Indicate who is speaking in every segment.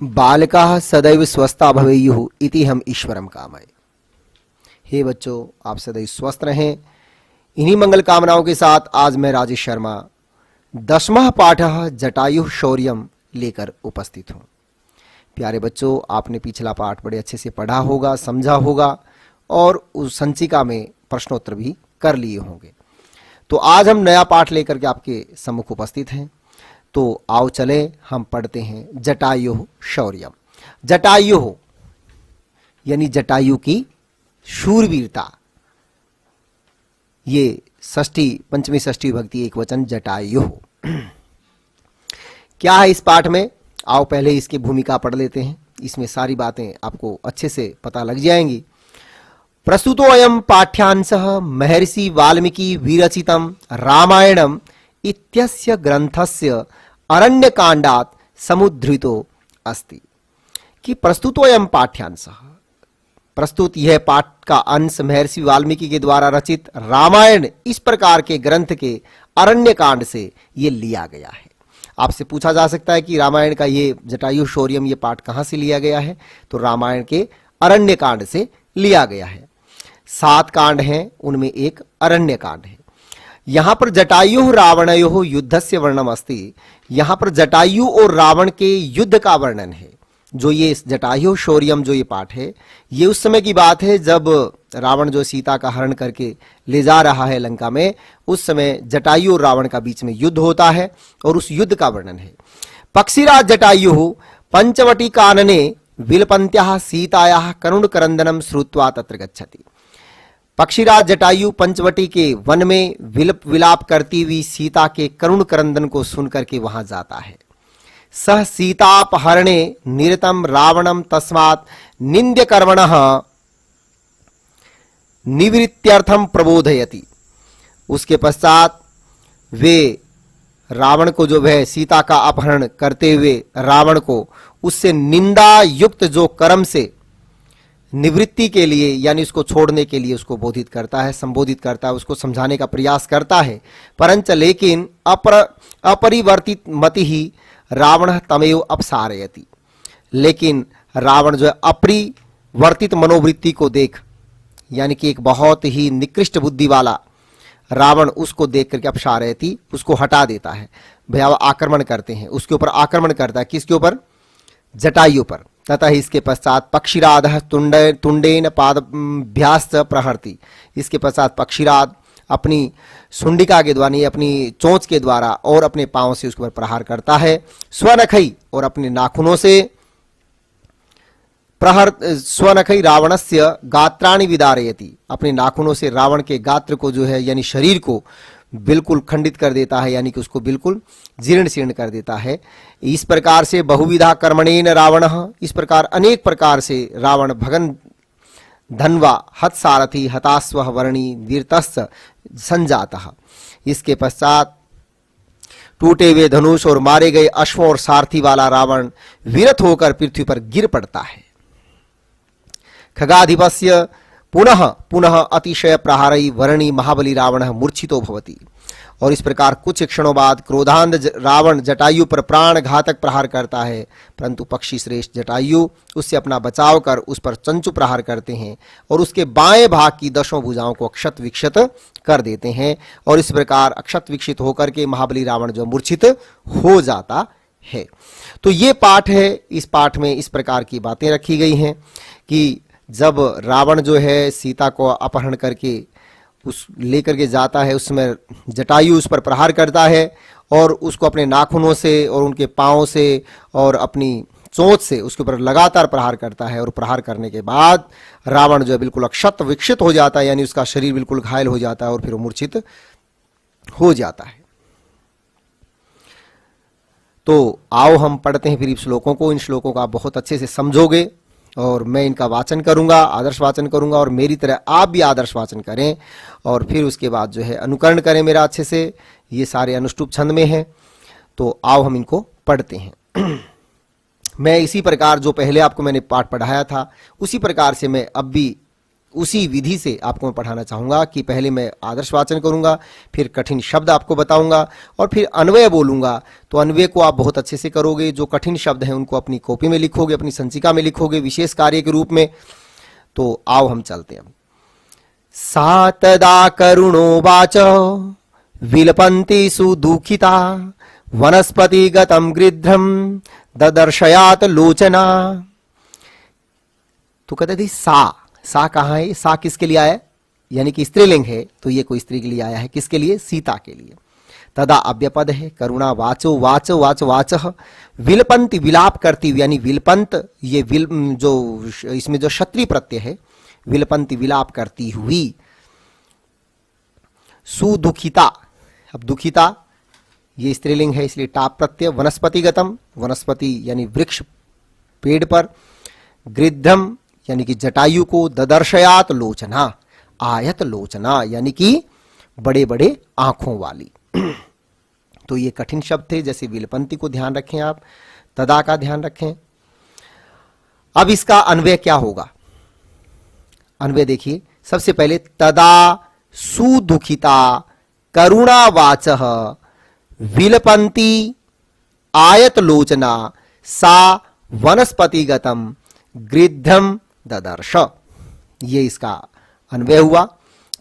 Speaker 1: बालकाः सदैव स्वस्था भवेयुः इति हम ईश्वरं कामये। हे बच्चों, आप सदैव स्वस्थ रहें। इन्हीं मंगल कामनाओं के साथ आज मैं राजेश शर्मा 10वां पाठः जटायुः शौर्यम लेकर उपस्थित हूँ। प्यारे बच्चों, आपने पिछला पाठ बड़े अच्छे से पढ़ा होगा, समझा होगा और उस संचिका में प्रश्नोत्तर भी कर लिए होंगे। तो आज हम नया पाठ लेकर के आपके सम्मुख उपस्थित हैं। तो आओ चले हम पढ़ते हैं जटायुः शौर्यम। जटायुः यानी जटायु की शूरवीरता, ये षष्ठी पंचमी षष्ठी विभक्ति एक वचन जटायुः। क्या है इस पाठ में, आओ पहले इसकी भूमिका पढ़ लेते हैं। इसमें सारी बातें आपको अच्छे से पता लग जाएंगी। प्रस्तुतो अयम पाठ्यांशः महर्षि वाल्मीकि विरचितं रामायणम् इत्यस्य ग्रंथस्य अरण्यकांडात् समुद्धृतो अस्ति। कि प्रस्तुतोऽयं पाठ्यांशः, प्रस्तुत यह पाठ का अंश महर्षि वाल्मीकि के द्वारा रचित रामायण इस प्रकार के ग्रंथ के अरण्यकांड से ये लिया गया है। आपसे पूछा जा सकता है कि रामायण का ये जटायु शौर्यम ये पाठ कहाँ से लिया गया है, तो रामायण के अरण्यकांड से लिया गया है। 7 कांड हैं, उनमें एक अरण्यकांड है। यहां पर जटायु रावणयोः युद्धस्य वर्णनम अस्ति। यहां पर जटायु और रावण के युद्ध का वर्णन है। जो ये जटायु शौर्यम जो ये पाठ है, ये उस समय की बात है जब रावण जो सीता का हरण करके ले जा रहा है लंका में, उस समय जटायु और रावण का बीच में युद्ध होता है और उस युद्ध का वर्णन है। पक्षीराज जटायु पंचवटी कानने विलपन्त्याः सीतायाः करुणकरंदनम श्रुत्वा तत्र गच्छति। पक्षीराज जटायु पंचवटी के वन में विलाप करती हुई सीता के करुण करंदन को सुनकर के वहां जाता है। सह सीतापहरणे निरतम रावणम तस्मात् निंद्य कर्मणः निवृत्त्यर्थम प्रबोधयति। उसके पश्चात वे रावण को, जो वह सीता का अपहरण करते हुए रावण को उससे निंदा युक्त जो कर्म से निवृत्ति के लिए यानी उसको छोड़ने के लिए उसको बोधित करता है, संबोधित करता है, उसको समझाने का प्रयास करता है। परंच लेकिन अपरिवर्तित मति ही रावण तमेव अपसारयति। लेकिन रावण जो है अपरिवर्तित मनोवृत्ति को देख, यानी कि एक बहुत ही निकृष्ट बुद्धि वाला रावण उसको देख करके अपसारयति, उसको हटा देता है। भयावह आक्रमण करते हैं, उसके ऊपर आक्रमण करता है। किसके ऊपर? जटायु पर। तथा इसके पश्चात पक्षीराधः तुंडेन पादभ्याश्च प्रहरति। इसके पश्चात पक्षीराज अपनी सुंडिका के द्वारा, अपनी चोंच के द्वारा और अपने पांव से उसके ऊपर प्रहार करता है। स्वनखई, और अपने नाखूनों से स्वनखई रावणस्य गात्राणि विदारयति। अपने नाखूनों से रावण के गात्र को जो है यानी शरीर को बिल्कुल खंडित कर देता है, यानी कि उसको बिल्कुल जीर्ण शीर्ण कर देता है। इस प्रकार से बहुविधा कर्मणेन रावणः, इस प्रकार अनेक प्रकार से रावण भगन धन्वा हतसारथी हताश्व वर्णी वीरतश्च संजातः। इसके पश्चात टूटे हुए धनुष और मारे गए अश्वों और सारथी वाला रावण विरत होकर पृथ्वी पर गिर पड़ता है। खगाधिपस्य पुनः पुनः अतिशय प्रहारई वर्णी महाबली रावणः मूर्छितो भवति। और इस प्रकार कुछ क्षणों बाद क्रोधांध रावण जटायु पर प्राण घातक प्रहार करता है, परंतु पक्षी श्रेष्ठ जटायु उससे अपना बचाव कर उस पर चंचु प्रहार करते हैं और उसके बाएं भाग की 10 भुजाओं को अक्षत विक्षत कर देते हैं। और इस प्रकार अक्षत विक्षित होकर के महाबली रावण जो मूर्छित हो जाता है। तो ये पाठ है। इस पाठ में इस प्रकार की बातें रखी गई हैं कि जब रावण जो है सीता को अपहरण करके उस लेकर के जाता है, उसमें जटायु उस पर प्रहार करता है और उसको अपने नाखूनों से और उनके पांव से और अपनी चोंच से उसके ऊपर लगातार प्रहार करता है। और प्रहार करने के बाद रावण जो है बिल्कुल अक्षत विक्षित हो जाता है, यानी उसका शरीर बिल्कुल घायल हो जाता है और फिर वो मूर्छित हो जाता है। तो आओ हम पढ़ते हैं फिर इन श्लोकों को। इन श्लोकों को आप बहुत अच्छे से समझोगे और मैं इनका वाचन करूंगा, आदर्श वाचन करूंगा, और मेरी तरह आप भी आदर्श वाचन करें और फिर उसके बाद जो है अनुकरण करें मेरा अच्छे से। ये सारे अनुष्टुप छंद में हैं। तो आओ हम इनको पढ़ते हैं। मैं इसी प्रकार जो पहले आपको मैंने पाठ पढ़ाया था उसी प्रकार से मैं अब भी उसी विधि से आपको मैं पढ़ाना चाहूंगा कि पहले मैं आदर्श वाचन करूंगा, फिर कठिन शब्द आपको बताऊंगा और फिर अन्वय बोलूंगा। तो अन्वय को आप बहुत अच्छे से करोगे, जो कठिन शब्द हैं उनको अपनी कॉपी में लिखोगे, अपनी संचिका में लिखोगे विशेष कार्य के रूप में। तो आओ हम चलते हैं। सा तदा करुणो वाच विलपन्ति सुदुखिता वनस्पतिगतं गृध्रम ददर्शयात लोचना। तो कहते थे सा कहाँ है? सा किसके लिए आया? यानी कि स्त्रीलिंग है, तो ये कोई स्त्री के लिए आया है। किसके लिए? सीता के लिए। तदा अव्यपद है, करुणा वाचो वाच वाच वाच, विलपंत विलाप करती हुई, यानी विलपंत ये विल जो इसमें जो क्षत्रिय प्रत्यय है, विलपंत विलाप करती हुई, सुदुखिता, अब दुखिता ये स्त्रीलिंग है इसलिए टाप प्रत्यय, वनस्पतिगतम वनस्पति यानी वृक्ष पेड़ पर, गृध्रम यानी कि जटायु को, ददर्शयात लोचना आयत लोचना यानी कि बड़े बड़े आंखों वाली। तो ये कठिन शब्द थे, जैसे विलपंती को ध्यान रखें आप, तदा का ध्यान रखें। अब इसका अन्वय क्या होगा? अन्वय देखिए, सबसे पहले तदा सुदुखिता करुणावाचः विलपन्ति आयत लोचना सा वनस्पतिगतम गृध्रम ददर्श, ये इसका अन्वय हुआ।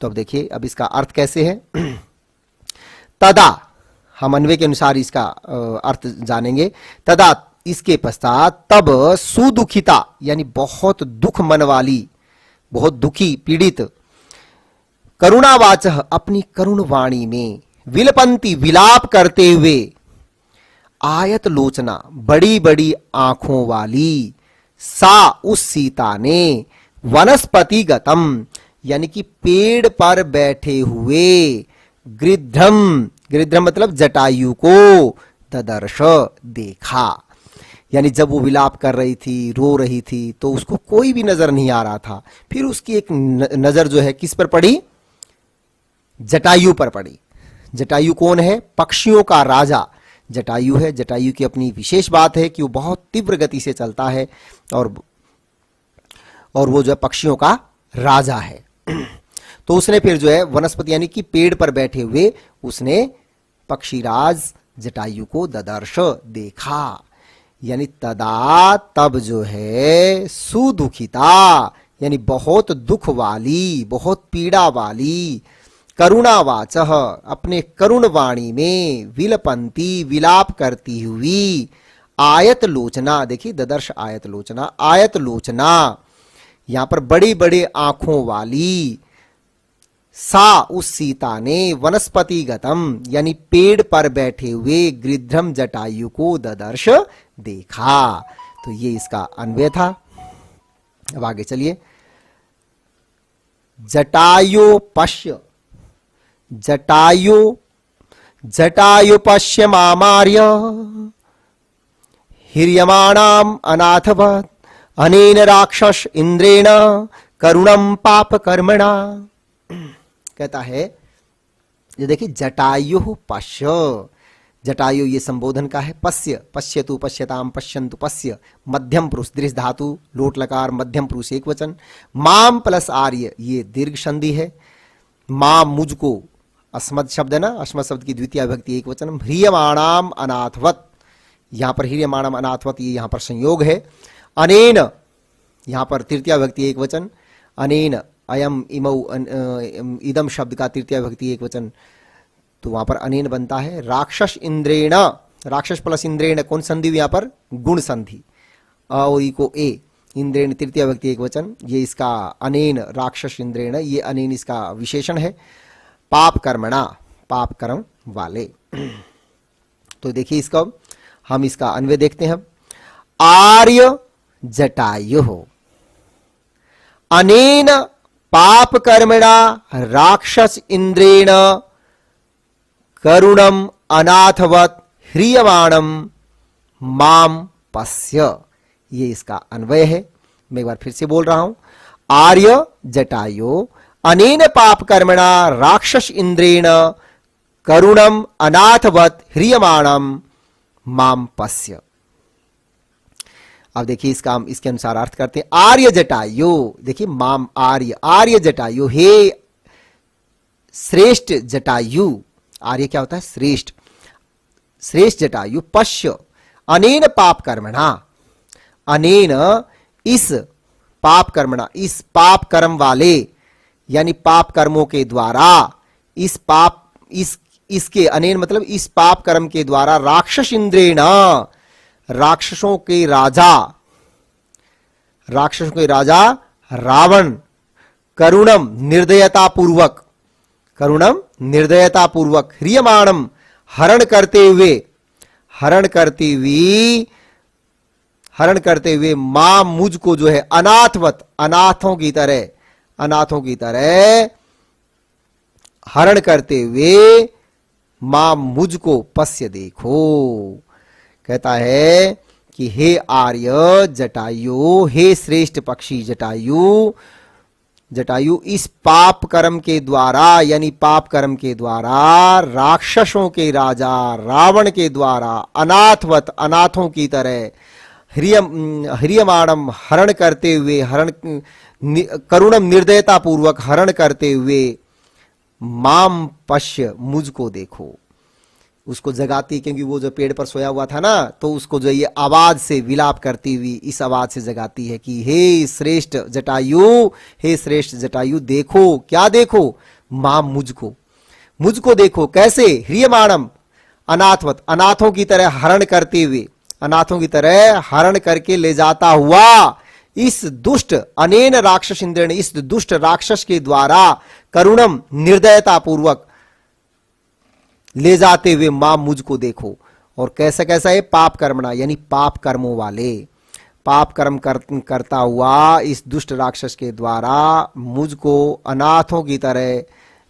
Speaker 1: तो अब देखिए, अब इसका अर्थ कैसे है। तदा, हम अन्वय के अनुसार इसका अर्थ जानेंगे। तदा इसके पश्चात, तब सुदुखिता यानी बहुत दुख मन वाली, बहुत दुखी पीड़ित, करुणावाच अपनी करुण वाणी में, विलपंती विलाप करते हुए, आयत लोचना बड़ी बड़ी आंखों वाली, सा उस सीता ने, वनस्पतिगतम यानी कि पेड़ पर बैठे हुए, गृध्रम गृध्रम मतलब जटायु को, ददर्श देखा, यानी जब वो विलाप कर रही थी, रो रही थी, तो उसको कोई भी नजर नहीं आ रहा था। फिर उसकी एक नजर जो है किस पर पड़ी? जटायु पर पड़ी। जटायु कौन है? पक्षियों का राजा जटायु है। जटायु की अपनी विशेष बात है कि वो बहुत तीव्र गति से चलता है और वो जो है पक्षियों का राजा है। तो उसने फिर जो है वनस्पति यानी कि पेड़ पर बैठे हुए उसने पक्षीराज जटायु को ददर्श देखा, यानी तदा तब जो है सुदुखिता यानी बहुत दुख वाली, बहुत पीड़ा वाली, करुणावाचः अपने करुण वाणी में, विलपंती विलाप करती हुई, आयत लोचना, देखिए ददर्श आयत लोचना, आयत लोचना यहां पर बड़ी बड़ी आंखों वाली, सा उस सीता ने, वनस्पतिगतम यानी पेड़ पर बैठे हुए, गृध्रम जटायु को ददर्श देखा। तो ये इसका अन्वय था। अब आगे चलिए। जटायु पश्य, जटायु पश्य मामार्य हिर्यमाणाम अनाथवत् अनेन राक्षस इंद्रेण करुणम पाप कर्मणा। कहता है ये देखिए, जटायु पश्य, जटायु ये संबोधन का है। पश्य, पश्यतु पश्यताम, पश्यन्तु पश्य, मध्यम पुरुष दृश्य धातु, लोट लकार, मध्यम पुरुष एक वचन। माम प्लस आर्य ये दीर्घ संधि है। माम मुझको अस्मद शब्द है ना, अस्मद शब्द की द्वितीय विभक्ति एक वचन। ह्रियमाणाम अनाथवत, यहां पर ह्रियमाणाम अनाथवत ये यहां पर संयोग है। अनेन यहां पर तृतीय विभक्ति एक वचन। अनेन अयम इमौ इदम शब्द का तृतीय विभक्ति एक वचन, तो वहां पर अनेन बनता है। राक्षस इंद्रेण, राक्षस प्लस इंद्रेण कौन संधि यहां पर? गुण संधि, और ई को ए, इंद्रेण तृतीय विभक्ति एक वचन। ये इसका अनेन, राक्षस इंद्रेण ये अनेन इसका विशेषण है। पाप कर्मणा पाप कर्म वाले। तो देखिए इसका हम इसका अन्वय देखते हैं। आर्य जटायु अनेन पाप कर्मणा राक्षस इंद्रेण करुणम अनाथवत ह्रियमाणम माम पश्य, ये इसका अन्वय है। मैं एक बार फिर से बोल रहा हूं। आर्य जटायु अनेन पाप कर्मणा राक्षस इंद्रेण करुणम अनाथवत ह्रियमाणम माम पश्य। अब देखिए इसके अनुसार अर्थ करते हैं। आर्य जटायु, देखिए माम आर्य, आर्य जटायु, हे श्रेष्ठ जटायु। आर्य क्या होता है? श्रेष्ठ। श्रेष्ठ जटायु, पश्य अनेन पाप कर्मणा, अनेन इस पाप कर्मणा, इस पाप कर्म वाले यानी पाप कर्मों के द्वारा, इस पाप इसके अनेन मतलब इस पाप कर्म के द्वारा, राक्षस इंद्रेण, राक्षसों के राजा रावण, करुणम निर्दयता पूर्वक, करुणम निर्दयता पूर्वक, ह्रियमाणम हरण करते हुए मां मुझको जो है अनाथवत, अनाथों की तरह हरण करते हुए मां मुझको पश्य देखो। कहता है कि हे आर्य जटायु, हे श्रेष्ठ पक्षी जटायु, इस पाप कर्म के द्वारा यानी पाप कर्म के द्वारा, राक्षसों के राजा रावण के द्वारा, अनाथवत अनाथों की तरह, ह्रियमाणम हरण करते हुए, करुणम निर्दयता पूर्वक हरण करते हुए, माम पश्य मुझको देखो। उसको जगाती, क्योंकि वो जो पेड़ पर सोया हुआ था ना, तो उसको जो ये आवाज से विलाप करती हुई इस आवाज से जगाती है कि हे श्रेष्ठ जटायु, हे श्रेष्ठ जटायु, देखो, क्या देखो? मां मुझको देखो। कैसे? ह्रियमाणम अनाथवत, अनाथों की तरह हरण करते हुए, अनाथों की तरह हरण करके ले जाता हुआ इस दुष्ट अनेन राक्षस इंद्रेण, इस दुष्ट राक्षस के द्वारा, करुणम निर्दयता पूर्वक ले जाते हुए मां मुझको देखो। और कैसा कैसा है? पाप कर्मणा यानी पाप कर्मों वाले, पाप कर्म करता हुआ इस दुष्ट राक्षस के द्वारा मुझको अनाथों की तरह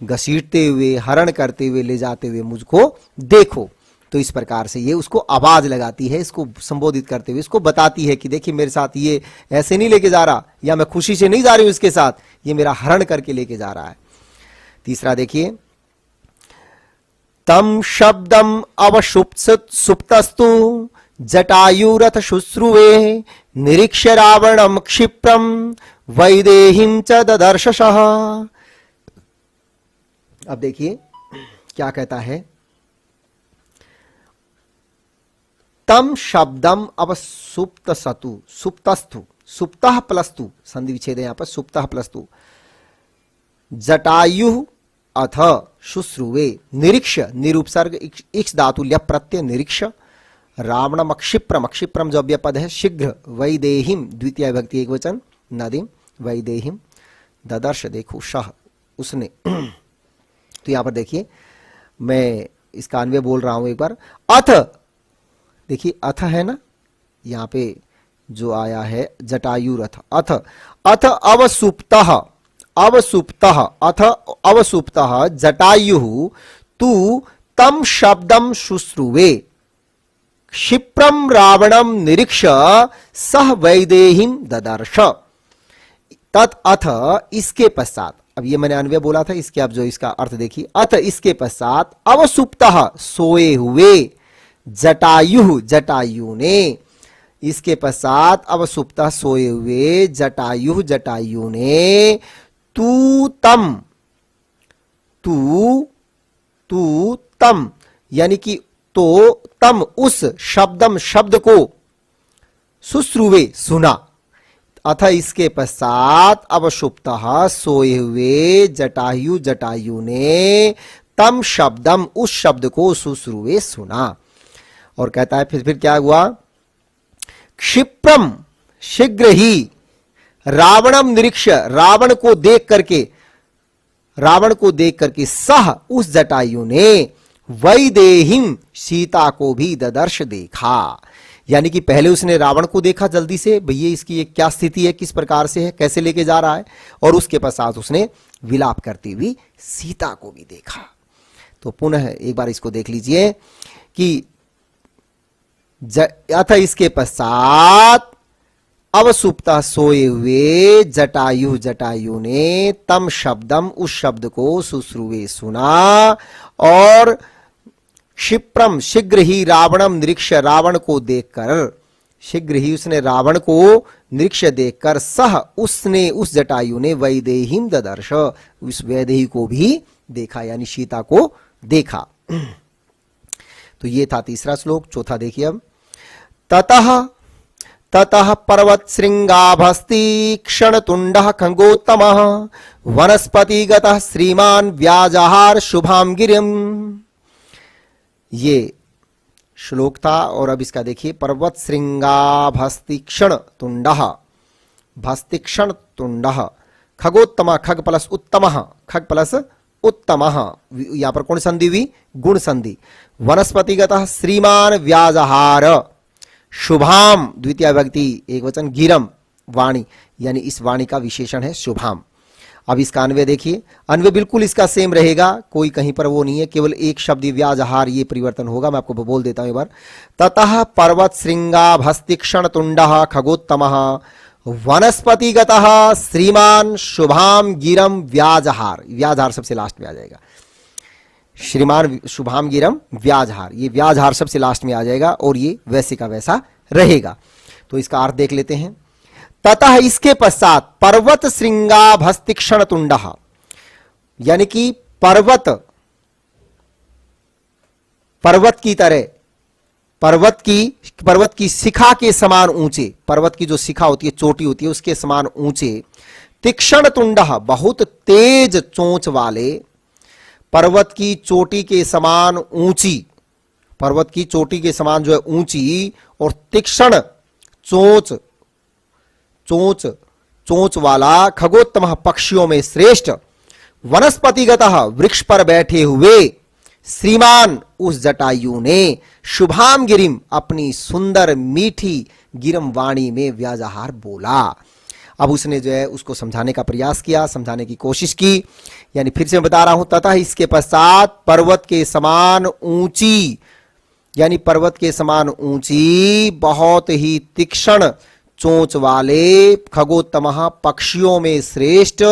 Speaker 1: घसीटते हुए, हरण करते हुए ले जाते हुए मुझको देखो। तो इस प्रकार से ये उसको आवाज लगाती है, इसको संबोधित करते हुए इसको बताती है कि देखिए मेरे साथ ये ऐसे नहीं लेके जा रहा, या मैं खुशी से नहीं जा रही हूं इसके साथ, ये मेरा हरण करके लेके जा रहा है। तीसरा देखिए, तम शब्दम अवसुप्तस्तु जटायुरथ शुश्रुवे, निरीक्ष्य रावणम क्षिप्रम वैदेहीं च ददर्शशः। अब देखिए क्या कहता है, तम शब्दम अवसुप्तस्तु, सुप्तस्थु, सुप्तः प्लस्तु, संधि विच्छेद है यहां पर, सुप्तः प्लस्तु, जटायु अथ शुश्रुवे, निरीक्ष्य, निरुपसर्ग इक्ष धातु ल्य प्रत्यय, निरीक्ष्य, रावणम अक्षिप्रम, अक्षिप्रम जो अव्यय पद है, शीघ्र, वैदेहीम द्वितीय विभक्ति एक वचन, नदीम, वैदेहीम, ददर्श देखो, शह उसने। तो यहां पर देखिए मैं इसका अन्वय बोल रहा हूं एक बार। अथ, देखिए अथ है ना, यहां पे जो आया है जटायुरथ, अथ अवसुप्तः, अथ अवसुप्तः जटायुः तु तम शब्दम शुश्रुवे, क्षिप्रम रावणम निरीक्ष्य सह वैदेहीं ददर्श। तत् अथ, इसके पश्चात, अब ये मैंने अन्वय बोला था, इसके अब जो इसका अर्थ देखिए, अथ इसके पश्चात, अवसुप्तः सोए हुए, जटायु, जटायु ने, इसके पश्चात अवसुप्तः सोए हुए, जटायु, जटायु ने, तू तम यानी कि तो तम उस शब्दम शब्द को, शुश्रुवे सुना, अथ इसके पश्चात अवसुप्तः सोए हुए, जटायु, जटायु ने, तम शब्दम उस शब्द को, शुश्रुवे सुना। और कहता है फिर क्या हुआ, क्षिप्रम शीघ्र ही, रावणम निरीक्ष्य, रावण को देख करके, सह उस जटायु ने, वैदेहीं सीता को भी ददर्श देखा। यानी कि पहले उसने रावण को देखा जल्दी से, भैया इसकी ये क्या स्थिति है, किस प्रकार से है, कैसे लेके जा रहा है, और उसके पश्चात उसने विलाप करती हुई सीता को भी देखा। तो पुनः एक बार इसको देख लीजिए कि अथ इसके पश्चात अवसुप्तः सोए हुए, जटायु, जटायु ने, तम शब्दम उस शब्द को, शुश्रुवे सुना, और क्षिप्रम शीघ्र ही, रावणम निरीक्ष्य रावण को देखकर, शीघ्र ही उसने रावण को निरीक्ष देखकर सह उसने उस जटायु ने वैदेहीम ददर्श, उस वैदेही को भी देखा, यानी सीता को देखा। तो ये था तीसरा श्लोक। चौथा देखिए अब। ततः ततः पर्वत श्रृंगाभस्ति क्षणतुंडः खंगोत्तमः वनस्पतिगतः श्रीमान व्याजहार शुभाम गिरिम। ये श्लोक था। और अब इसका देखिए। पर्वत श्रृंगाभस्तिक्षण तुंडः, भस्तिक्षण तुंडः, खगोत्तम, खग प्लस उत्तम, खग प्लस उत्तम, यहां पर कौन संधि हुई? गुण संधि। वनस्पतिगतः श्रीमान व्याजहार शुभाम, द्वितीय विभक्ति एक वचन, गिरम वाणी, यानी इस वाणी का विशेषण है शुभाम। अब इसका अन्वय देखिए। अन्वय बिल्कुल इसका सेम रहेगा, कोई कहीं पर वो नहीं है, केवल एक शब्द व्याजहार ये परिवर्तन होगा। मैं आपको बोल देता हूं एक बार। ततः पर्वत श्रृंगाभस्तिक्षण तुंडः खगोत्तमः वनस्पतिगतः श्रीमान शुभाम गिरम व्याजहार, व्याजहार सबसे लास्ट में आ जाएगा। श्रीमान शुभाम गिरम व्याजहार, ये व्याजहार सबसे लास्ट में आ जाएगा और ये वैसे का वैसा रहेगा। तो इसका अर्थ देख लेते हैं। ततः इसके पश्चात पर्वत श्रृंगाभस्तिक्षण तुंडः, यानी कि पर्वत, पर्वत की तरह, पर्वत की शिखा के समान ऊंचे, पर्वत की जो शिखा होती है, चोटी होती है, उसके समान ऊंचे, तीक्ष्ण तुंडः, बहुत तेज चोंच वाले, पर्वत की चोटी के समान ऊंची, पर्वत की चोटी के समान जो है ऊंची, और तीक्ष्ण चोंच, चोंच चोंच वाला, खगोत्तम पक्षियों में श्रेष्ठ, वनस्पतिगतः वृक्ष पर बैठे हुए, श्रीमान उस जटायु ने, शुभाम गिरिम अपनी सुंदर मीठी गिरम वाणी में व्याजहार बोला। अब उसने जो है उसको समझाने का प्रयास किया, समझाने की कोशिश की। यानी फिर से मैं बता रहा हूं, तथा इसके पश्चात पर्वत के समान ऊंची, यानी पर्वत के समान ऊंची, बहुत ही तीक्ष्ण चोंच वाले, खगोत्तमः पक्षियों में श्रेष्ठ,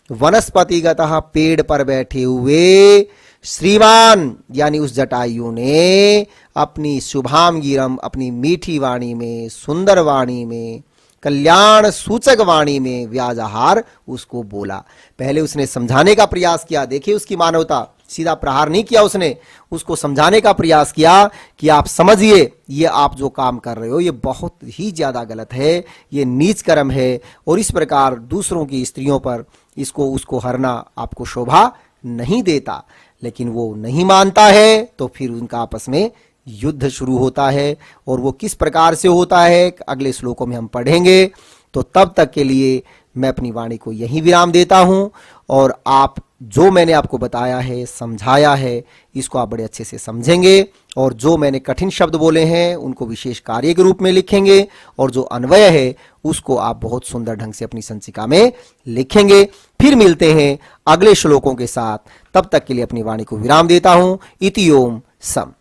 Speaker 1: वनस्पतिगतः पेड़ पर बैठे हुए, श्रीमान यानी उस जटायु ने अपनी शुभाम गिरम, अपनी मीठी वाणी में, सुंदर वाणी में, कल्याण सूचक वाणी में व्याजहार उसको बोला। पहले उसने समझाने का प्रयास किया, देखिए उसकी मानवता, सीधा प्रहार नहीं किया उसने, उसको समझाने का प्रयास किया कि आप समझिए, ये आप जो काम कर रहे हो ये बहुत ही ज्यादा गलत है, ये नीच कर्म है, और इस प्रकार दूसरों की स्त्रियों पर इसको उसको हरना आपको शोभा नहीं देता। लेकिन वो नहीं मानता है, तो फिर उनका आपस में युद्ध शुरू होता है, और वो किस प्रकार से होता है अगले श्लोकों में हम पढ़ेंगे। तो तब तक के लिए मैं अपनी वाणी को यहीं विराम देता हूं, और आप जो मैंने आपको बताया है, समझाया है, इसको आप बड़े अच्छे से समझेंगे, और जो मैंने कठिन शब्द बोले हैं उनको विशेष कार्य के रूप में लिखेंगे, और जो अन्वय है उसको आप बहुत सुंदर ढंग से अपनी संचिका में लिखेंगे। फिर मिलते हैं अगले श्लोकों के साथ, तब तक के लिए अपनी वाणी को विराम देता हूं। इति ओम सम।